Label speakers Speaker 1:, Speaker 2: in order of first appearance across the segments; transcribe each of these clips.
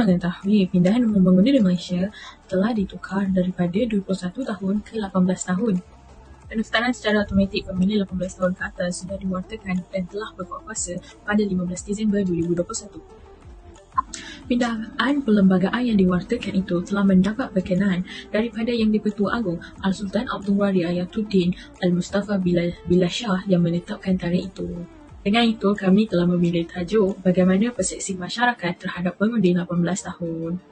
Speaker 1: mengetahui pindahan umur pengundi di Malaysia telah ditukar daripada 21 tahun ke 18 tahun. Pendaftaran secara automatik pemilih 18 tahun ke atas sudah diwartakan dan telah berkuat kuasa pada 15 Disember 2021. Pindahan perlembagaan yang diwartakan itu telah mendapat berkenaan daripada Yang di-Pertua Agong Al-Sultan Abdul Wali Ayatuddin Al-Mustafa Billah Shah yang menetapkan tarikh itu. Dengan itu, kami telah memilih tajuk bagaimana persepsi masyarakat terhadap pengundi 18 tahun.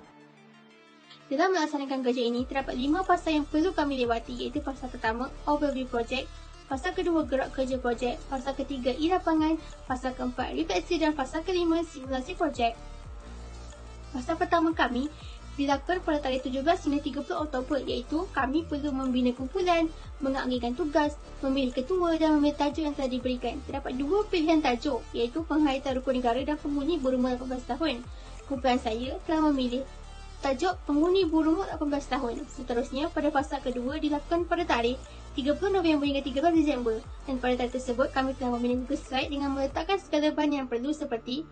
Speaker 2: Dalam melaksanakan kerja ini, terdapat 5 fasa yang perlu kami lewati, iaitu fasa pertama, Overview Project, fasa kedua, Gerak Kerja Projek, fasa ketiga, E-Lapangan, fasa keempat, Refleksi dan fasa kelima, Simulasi Projek. Fasa pertama kami dilakukan pada tarikh 17 hingga 30 Oktober, iaitu kami perlu membina kumpulan, mengagihkan tugas, memilih ketua dan memilih tajuk yang telah diberikan. Terdapat 2 pilihan tajuk, iaitu Penghayatan Rukun Negara dan Penghuni Berumur 18 tahun. Kumpulan saya telah memilih tajuk Penghuni Berumur 18 tahun. Seterusnya, pada fasa kedua dilakukan pada tarikh 30 November hingga 13 Disember, dan pada tarikh tersebut kami telah memilih Google Slide dengan meletakkan segala bahan yang perlu seperti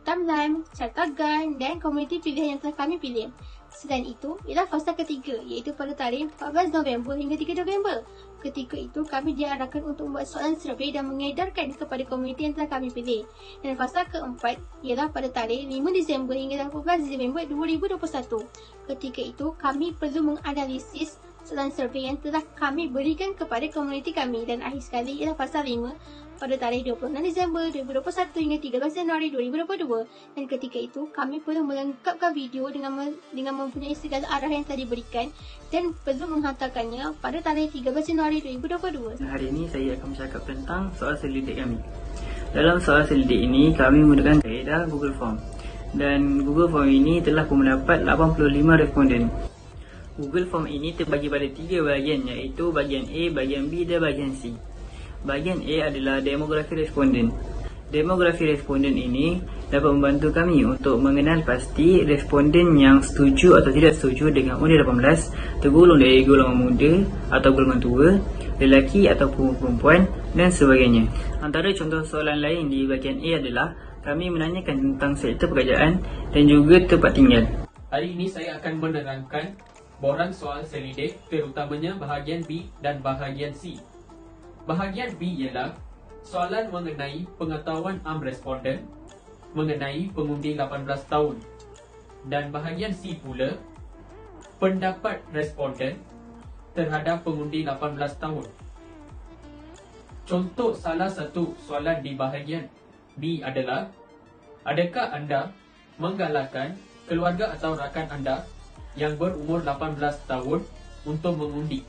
Speaker 2: timeline, cartagan dan komuniti pilihan yang telah kami pilih. Selain itu, ialah fasa ketiga, iaitu pada tarikh 14 November hingga 3 November. Ketika itu, kami diarahkan untuk membuat soalan survey dan mengedarkan kepada komuniti yang telah kami pilih. Dan fasa keempat ialah pada tarikh 5 Disember hingga 18 Disember 2021. Ketika itu, kami perlu menganalisis soalan survey yang telah kami berikan kepada komuniti kami. Dan akhir sekali ialah fasa 5 pada tarikh 26 Disember 2021 hingga 13 Januari 2022. Dan ketika itu, kami perlu melengkapkan video dengan mempunyai segala arah yang telah diberikan dan perlu menghantarkannya pada tarikh 13 Januari 2022.
Speaker 3: Hari ini saya akan bercakap tentang soal selidik kami. Dalam soal selidik ini, kami menggunakan kaedah Google Form. Dan Google Form ini telah pun mendapat 85 responden. Google Form ini terbagi pada 3 bahagian, iaitu bahagian A, bahagian B dan bahagian C. Bahagian A adalah demografi responden. Demografi responden ini dapat membantu kami untuk mengenal pasti responden yang setuju atau tidak setuju dengan undi 18, tergolong dari golongan muda atau golongan tua, lelaki atau perempuan dan sebagainya. Antara contoh soalan lain di bahagian A adalah kami menanyakan tentang sektor pekerjaan dan juga tempat tinggal.
Speaker 4: Hari ini saya akan menerangkan borang soal selidik, terutamanya bahagian B dan bahagian C. Bahagian B ialah soalan mengenai pengetahuan responden mengenai pengundi 18 tahun. Dan bahagian C pula, pendapat responden terhadap pengundi 18 tahun. Contoh salah satu soalan di bahagian B adalah, adakah anda menggalakkan keluarga atau rakan anda yang berumur 18 tahun untuk mengundi?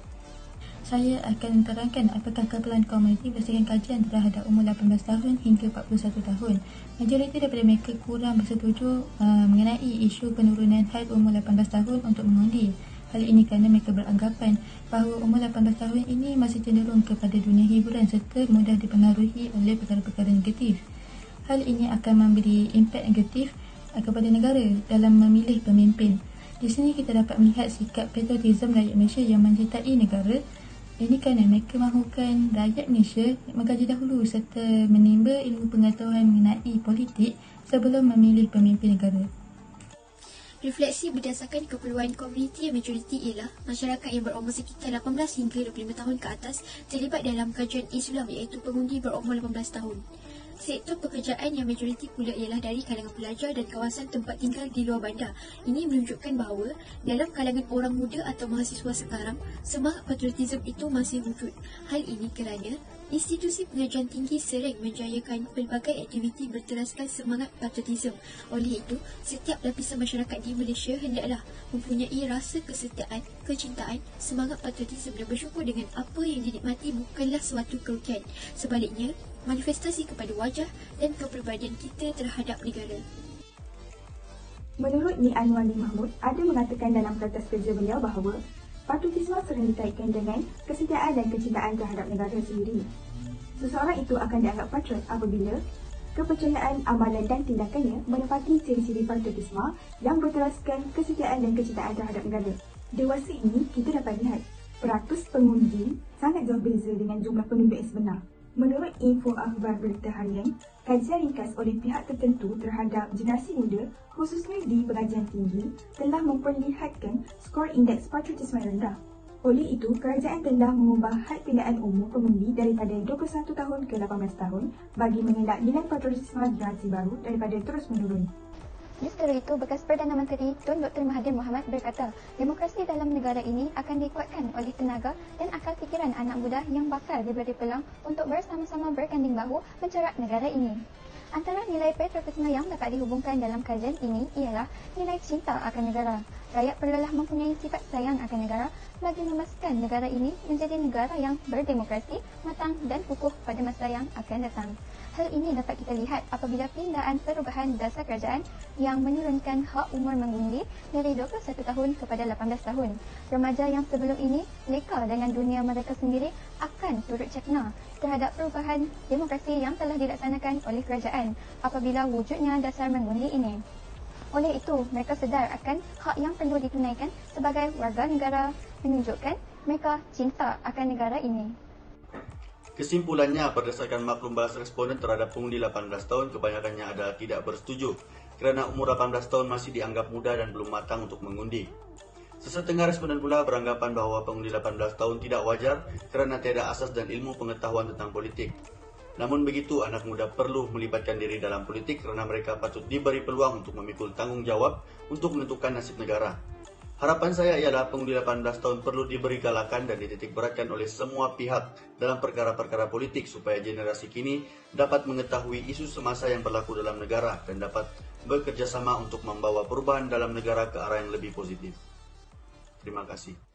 Speaker 5: Saya akan terangkan apakah kumpulan komuniti berdasarkan kajian terhadap umur 18 tahun hingga 41 tahun. Majoriti daripada mereka kurang bersetuju mengenai isu penurunan had umur 18 tahun untuk mengundi. Hal ini kerana mereka beranggapan bahawa umur 18 tahun ini masih cenderung kepada dunia hiburan serta mudah dipengaruhi oleh perkara-perkara negatif. Hal ini akan memberi impak negatif kepada negara dalam memilih pemimpin. Di sini kita dapat melihat sikap patriotisme rakyat Malaysia yang mencintai negara. Ini kerana mereka mahukan rakyat Malaysia mengkaji dahulu serta menimba ilmu pengetahuan mengenai politik sebelum memilih pemimpin negara.
Speaker 6: Refleksi berdasarkan keperluan komuniti yang majoriti ialah masyarakat yang berumur sekitar 18 hingga 25 tahun ke atas terlibat dalam kajian Islam, iaitu pengundi berumur 18 tahun. Sektor pekerjaan yang majoriti pula ialah dari kalangan pelajar dan kawasan tempat tinggal di luar bandar. Ini menunjukkan bahawa dalam kalangan orang muda atau mahasiswa sekarang, semangat patriotisme itu masih wujud. Hal ini kerana institusi pengajian tinggi sering menjayakan pelbagai aktiviti berteraskan semangat patriotisme. Oleh itu, setiap lapisan masyarakat di Malaysia hendaklah mempunyai rasa kesetiaan, kecintaan, semangat patriotisme dan bersyukur dengan apa yang dinikmati bukanlah suatu kerugian. Sebaliknya, manifestasi kepada wajah dan kepribadian kita terhadap negara.
Speaker 7: Menurut Ni Anwani Mahmud, ada mengatakan dalam kertas kerja beliau bahawa patriotisme sering dikaitkan dengan kesetiaan dan kecintaan terhadap negara sendiri. Seseorang itu akan dianggap patriot apabila kepercayaan, amalan dan tindakannya menepati ciri-ciri patriotisme yang berteraskan kesetiaan dan kecintaan terhadap negara. Dewasa ini, kita dapat lihat peratus pengundi sangat jauh beza dengan jumlah penduduk yang sebenar. Menurut info akhbar berita harian, kajian ringkas oleh pihak tertentu terhadap generasi muda, khususnya di pengajian tinggi, telah memperlihatkan skor indeks patriotisme rendah. Oleh itu, kerajaan telah mengubah had pindaan umur pengundi daripada 21 tahun ke 18 tahun bagi mengelak nilai patriotisme generasi baru daripada terus menurun.
Speaker 8: Justru itu, bekas Perdana Menteri Tun Dr. Mahathir Mohamad berkata, demokrasi dalam negara ini akan dikuatkan oleh tenaga dan akal fikiran anak muda yang bakal diberi peluang untuk bersama-sama berganding bahu mencerak negara ini. Antara nilai patriotisme yang dapat dihubungkan dalam kajian ini ialah nilai cinta akan negara. Rakyat perlulah mempunyai sifat sayang akan negara bagi memastikan negara ini menjadi negara yang berdemokrasi, matang dan kukuh pada masa yang akan datang. Hal ini dapat kita lihat apabila pindaan perubahan dasar kerajaan yang menurunkan hak umur mengundi dari 21 tahun kepada 18 tahun. Remaja yang sebelum ini leka dengan dunia mereka sendiri akan turut cekna terhadap perubahan demokrasi yang telah dilaksanakan oleh kerajaan apabila wujudnya dasar mengundi ini. Oleh itu, mereka sedar akan hak yang perlu ditunaikan sebagai warga negara, menunjukkan mereka cinta akan negara ini.
Speaker 9: Kesimpulannya, berdasarkan maklum bahas responden terhadap pengundi 18 tahun, kebanyakannya adalah tidak bersetuju kerana umur 18 tahun masih dianggap muda dan belum matang untuk mengundi. Sesetengah responden pula beranggapan bahawa pengundi 18 tahun tidak wajar kerana tiada asas dan ilmu pengetahuan tentang politik. Namun begitu, anak muda perlu melibatkan diri dalam politik kerana mereka patut diberi peluang untuk memikul tanggungjawab untuk menentukan nasib negara. Harapan saya ialah pengundi 18 tahun perlu diberi galakan dan dititik beratkan oleh semua pihak dalam perkara-perkara politik supaya generasi kini dapat mengetahui isu semasa yang berlaku dalam negara dan dapat bekerjasama untuk membawa perubahan dalam negara ke arah yang lebih positif. Terima kasih.